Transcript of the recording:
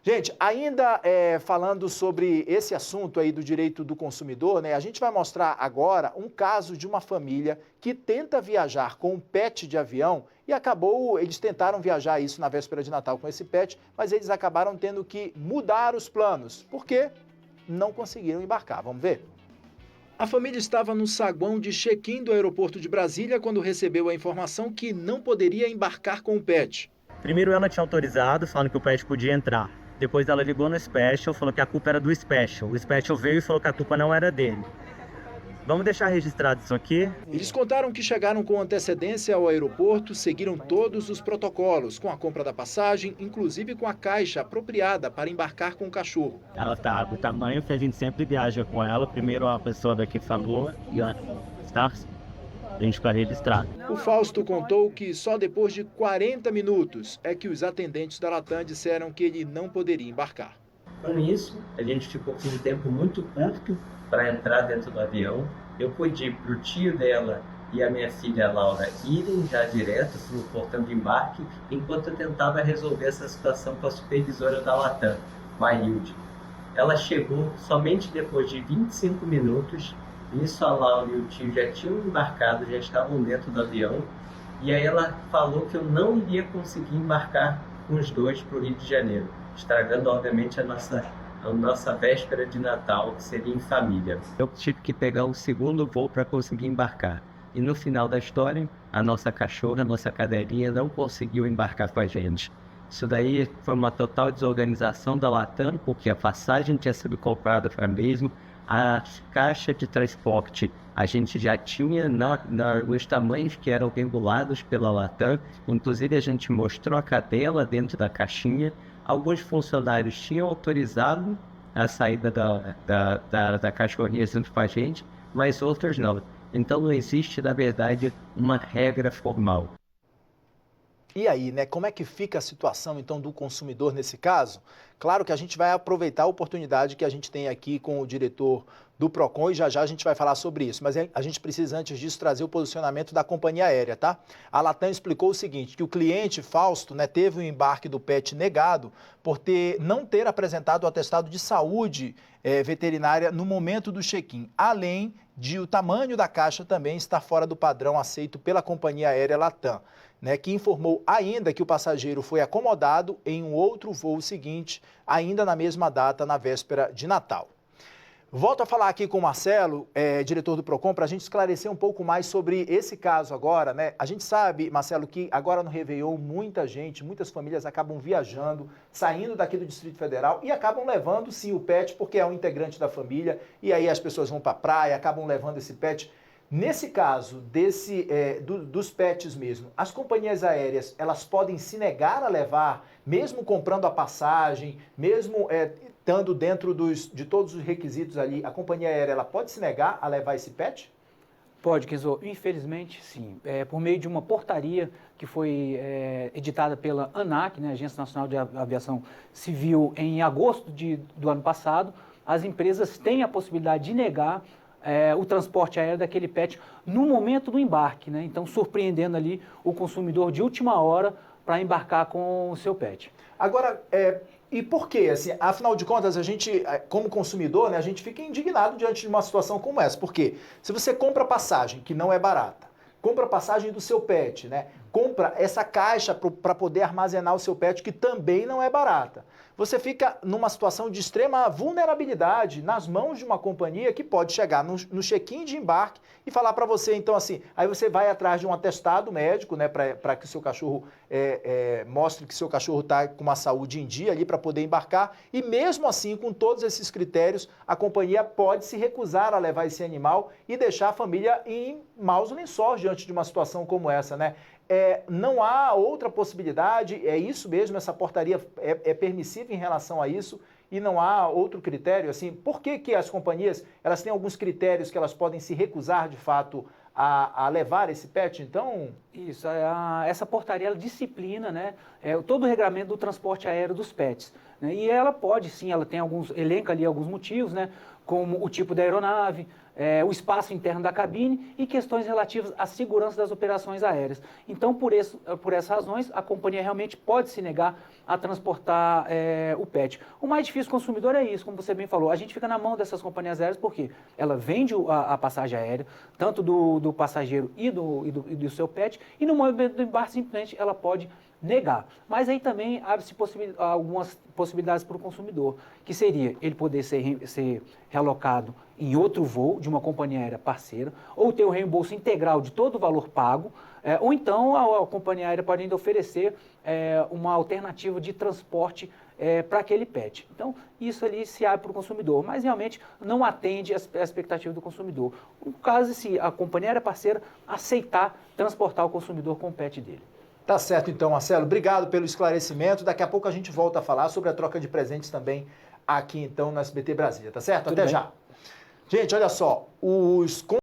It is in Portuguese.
Gente, ainda falando sobre esse assunto aí do direito do consumidor, né? A gente vai mostrar agora um caso de uma família que tenta viajar com um pet de avião e eles tentaram viajar isso na véspera de Natal com esse pet, mas eles acabaram tendo que mudar os planos, porque não conseguiram embarcar. Vamos ver? A família estava no saguão de check-in do aeroporto de Brasília quando recebeu a informação que não poderia embarcar com o pet. Primeiro ela tinha autorizado, falando que o pet podia entrar. Depois ela ligou no Special, falou que a culpa era do Special. O Special veio e falou que a culpa não era dele. Vamos deixar registrado isso aqui. Eles contaram que chegaram com antecedência ao aeroporto, seguiram todos os protocolos, com a compra da passagem, inclusive com a caixa apropriada para embarcar com o cachorro. Ela tá do tamanho que a gente sempre viaja com ela. Primeiro a pessoa daqui falou e tá? A gente fica registrado. O Fausto contou que só depois de 40 minutos é que os atendentes da Latam disseram que ele não poderia embarcar. Com isso, a gente ficou com um tempo muito curto para entrar dentro do avião. Eu pedi para o tio dela e a minha filha Laura irem já direto no portão de embarque, enquanto eu tentava resolver essa situação com a supervisora da Latam, Marilde. Ela chegou somente depois de 25 minutos. Isso, a Laura e o tio já tinham embarcado, já estavam dentro do avião. E aí ela falou que eu não iria conseguir embarcar com os dois para o Rio de Janeiro, estragando, obviamente, a nossa véspera de Natal, que seria em família. Eu tive que pegar um segundo voo para conseguir embarcar. E no final da história, a nossa cachorra, a nossa cadelinha, não conseguiu embarcar com a gente. Isso daí foi uma total desorganização da Latam, porque a passagem tinha sido comprada para mesmo. A caixa de transporte a gente já tinha nos tamanhos que eram regulados pela Latam. Inclusive a gente mostrou a cadela dentro da caixinha. Alguns funcionários tinham autorizado a saída da cachorrinha junto com a gente, mas outros não. Então não existe, na verdade, uma regra formal. E aí, né, como é que fica a situação, então, do consumidor nesse caso? Claro que a gente vai aproveitar a oportunidade que a gente tem aqui com o diretor do Procon e já a gente vai falar sobre isso. Mas a gente precisa, antes disso, trazer o posicionamento da companhia aérea, tá? A Latam explicou o seguinte, que o cliente, Fausto, né, teve o embarque do pet negado por não ter apresentado o atestado de saúde veterinária no momento do check-in, além de o tamanho da caixa também estar fora do padrão aceito pela companhia aérea Latam. Né, que informou ainda que o passageiro foi acomodado em um outro voo seguinte, ainda na mesma data, na véspera de Natal. Volto a falar aqui com o Marcelo, diretor do Procon, para a gente esclarecer um pouco mais sobre esse caso agora, né? A gente sabe, Marcelo, que agora no Réveillon muitas famílias acabam viajando, saindo daqui do Distrito Federal e acabam levando sim o pet, porque é um integrante da família, e aí as pessoas vão para a praia, acabam levando esse pet. Nesse caso, dos pets mesmo, as companhias aéreas, elas podem se negar a levar, mesmo comprando a passagem, mesmo estando dentro de todos os requisitos ali, a companhia aérea ela pode se negar a levar esse pet? Pode, Kenzo. Infelizmente, sim. Por meio de uma portaria que foi editada pela ANAC, né, Agência Nacional de Aviação Civil, em agosto do ano passado, as empresas têm a possibilidade de negar o transporte aéreo daquele pet no momento do embarque, né? Então, surpreendendo ali o consumidor de última hora para embarcar com o seu pet. Agora, e por quê? Assim, afinal de contas, a gente, como consumidor, né, a gente fica indignado diante de uma situação como essa. Porque se você compra passagem, que não é barata, compra a passagem do seu pet, né? Compra essa caixa para poder armazenar o seu pet, que também não é barata. Você fica numa situação de extrema vulnerabilidade nas mãos de uma companhia que pode chegar no check-in de embarque e falar para você, então assim, aí você vai atrás de um atestado médico, né, para que o seu cachorro mostre que seu cachorro está com uma saúde em dia ali para poder embarcar, e mesmo assim, com todos esses critérios, a companhia pode se recusar a levar esse animal e deixar a família em maus lençóis diante de uma situação como essa, né? Não há outra possibilidade, é isso mesmo, essa portaria é permissiva em relação a isso e não há outro critério, assim, por que as companhias, elas têm alguns critérios que elas podem se recusar de fato a levar esse pet, então? Isso, essa portaria ela disciplina, né, todo o regramento do transporte aéreo dos pets, né, e ela pode, sim, ela tem elenca ali alguns motivos, né, como o tipo da aeronave, o espaço interno da cabine e questões relativas à segurança das operações aéreas. Então, por essas razões, a companhia realmente pode se negar a transportar o pet. O mais difícil do consumidor é isso, como você bem falou, a gente fica na mão dessas companhias aéreas porque ela vende a passagem aérea, tanto do passageiro e do seu pet, e no momento do embarque simplesmente ela pode negar. Mas aí também abre-se algumas possibilidades para o consumidor, que seria ele poder ser realocado em outro voo de uma companhia aérea parceira, ou ter o reembolso integral de todo o valor pago, ou então a companhia aérea pode ainda oferecer uma alternativa de transporte para aquele pet. Então, isso ali se abre para o consumidor, mas realmente não atende a expectativa do consumidor. No caso, se a companhia aérea parceira aceitar transportar o consumidor com o pet dele. Tá certo então, Marcelo. Obrigado pelo esclarecimento. Daqui a pouco a gente volta a falar sobre a troca de presentes também aqui então no SBT Brasília, tá certo? Até já. Gente, olha só, os